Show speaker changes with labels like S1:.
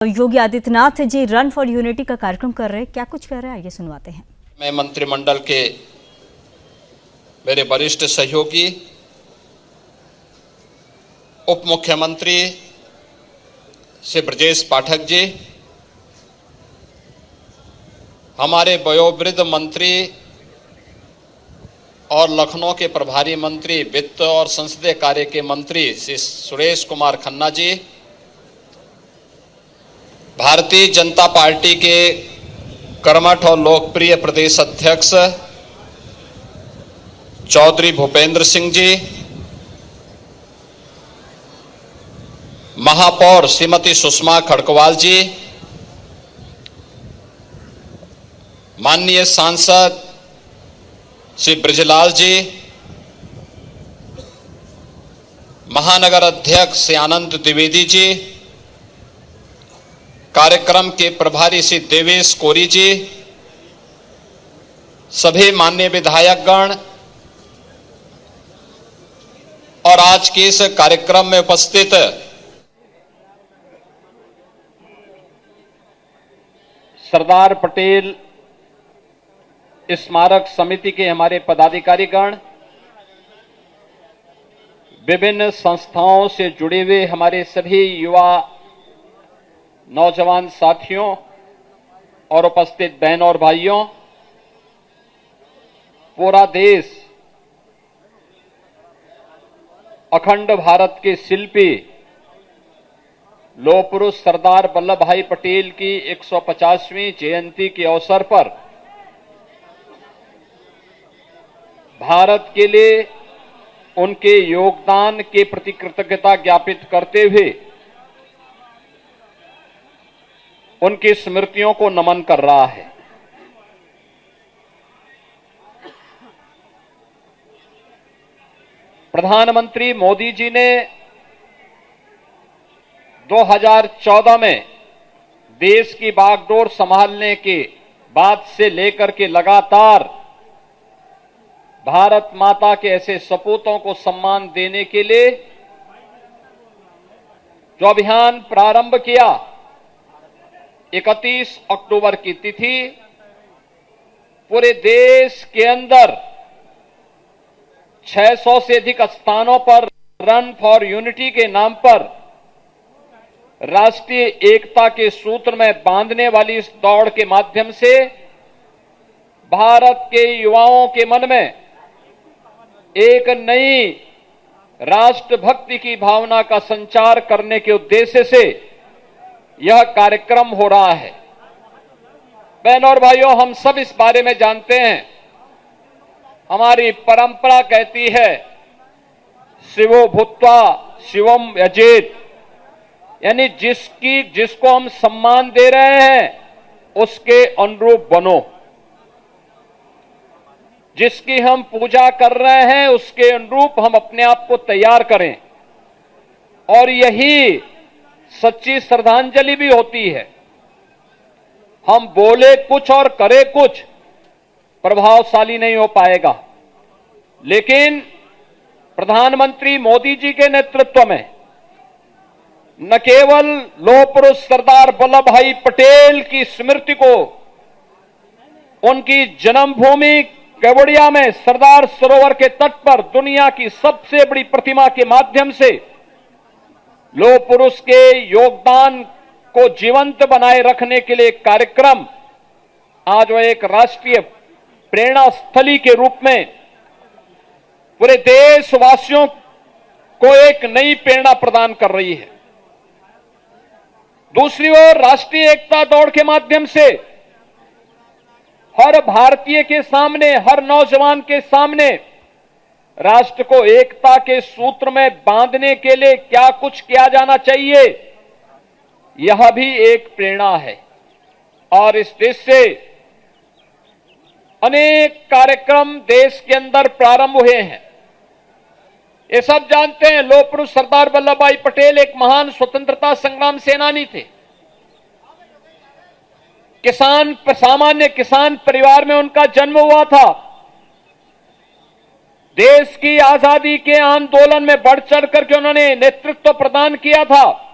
S1: Yogi Adityanath ji run for unity का कार्यक्रम कर रहे हैं, क्या कुछ कर रहे हैं आइए सुनवाते हैं।
S2: मैं मंत्रिमंडल के मेरे वरिष्ठ सहयोगी उप मुख्यमंत्री श्री ब्रजेश पाठक जी, हमारे वयोवृद्ध मंत्री और लखनऊ के प्रभारी मंत्री वित्त और संसदीय कार्य के मंत्री श्री सुरेश कुमार खन्ना जी, भारतीय जनता पार्टी के कर्मठ और लोकप्रिय प्रदेश अध्यक्ष चौधरी भूपेंद्र सिंह जी, महापौर श्रीमती सुषमा खड़कवाल जी, माननीय सांसद श्री ब्रजलाल जी, महानगर अध्यक्ष श्री आनंद द्विवेदी जी, कार्यक्रम के प्रभारी श्री देवेश कोरी जी, सभी माननीय विधायकगण और आज के इस कार्यक्रम में उपस्थित सरदार पटेल स्मारक समिति के हमारे पदाधिकारीगण, विभिन्न संस्थाओं से जुड़े हुए हमारे सभी युवा नौजवान साथियों और उपस्थित बहनों और भाइयों, पूरा देश अखंड भारत के शिल्पी लौह पुरुष सरदार वल्लभ भाई पटेल की 150वीं जयंती के अवसर पर भारत के लिए उनके योगदान के प्रति कृतज्ञता ज्ञापित करते हुए उनकी स्मृतियों को नमन कर रहा है। प्रधानमंत्री मोदी जी ने 2014 में देश की बागडोर संभालने के बाद से लेकर के लगातार भारत माता के ऐसे सपूतों को सम्मान देने के लिए जो अभियान प्रारंभ किया, 31 अक्टूबर की तिथि पूरे देश के अंदर 600 से अधिक स्थानों पर रन फॉर यूनिटी के नाम पर राष्ट्रीय एकता के सूत्र में बांधने वाली इस दौड़ के माध्यम से भारत के युवाओं के मन में एक नई राष्ट्रभक्ति की भावना का संचार करने के उद्देश्य से यह कार्यक्रम हो रहा है। बहनों और भाइयों, हम सब इस बारे में जानते हैं, हमारी परंपरा कहती है शिवो भूत्वा शिवम यजेत, यानी जिसको हम सम्मान दे रहे हैं उसके अनुरूप बनो, जिसकी हम पूजा कर रहे हैं उसके अनुरूप हम अपने आप को तैयार करें, और यही सच्ची श्रद्धांजलि भी होती है। हम बोले कुछ और करे कुछ प्रभावशाली नहीं हो पाएगा, लेकिन प्रधानमंत्री मोदी जी के नेतृत्व में न केवल लौह पुरुष सरदार वल्लभ भाई पटेल की स्मृति को उनकी जन्मभूमि केवड़िया में सरदार सरोवर के तट पर दुनिया की सबसे बड़ी प्रतिमा के माध्यम से लौह पुरुष के योगदान को जीवंत बनाए रखने के लिए कार्यक्रम आज वह एक राष्ट्रीय प्रेरणा स्थली के रूप में पूरे देशवासियों को एक नई प्रेरणा प्रदान कर रही है। दूसरी ओर राष्ट्रीय एकता दौड़ के माध्यम से हर भारतीय के सामने, हर नौजवान के सामने राष्ट्र को एकता के सूत्र में बांधने के लिए क्या कुछ किया जाना चाहिए, यह भी एक प्रेरणा है। और इस देश से अनेक कार्यक्रम देश के अंदर प्रारंभ हुए हैं। ये सब जानते हैं, लौह पुरुष सरदार वल्लभ भाई पटेल एक महान स्वतंत्रता संग्राम सेनानी थे। सामान्य किसान परिवार में उनका जन्म हुआ था। देश की आजादी के आंदोलन में बढ़ चढ़ करके उन्होंने नेतृत्व प्रदान किया था।